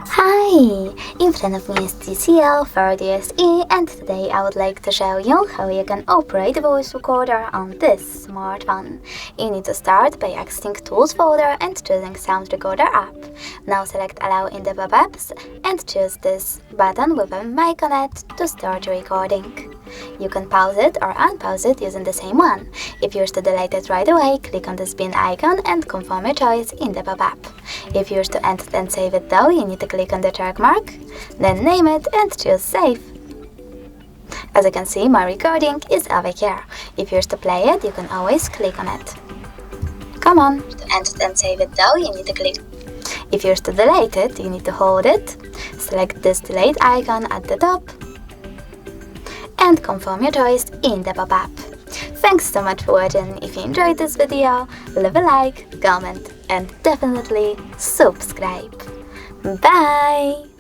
Hi! In front of me is TCL 30SE, and today I would like to show you how you can operate the voice recorder on this smartphone. You need to start by exiting Tools folder and choosing Sound Recorder app. Now select Allow in the pop-ups and choose this button with a mic on it to start recording. You can pause it or unpause it using the same one. If you wish to delete it right away, click on the spin icon and confirm your choice in the pop-up. If you wish to end and save it though, you need to click on the check mark, then name it and choose Save. As you can see, my recording is over here. If you wish to play it, you can always click on it. Come on! To end and save it though, you need to click. If you wish to delete it, you need to hold it, select this delete icon at the top, and confirm your choice in the pop-up. Thanks so much for watching. If you enjoyed this video, leave a like, comment, and definitely subscribe. Bye!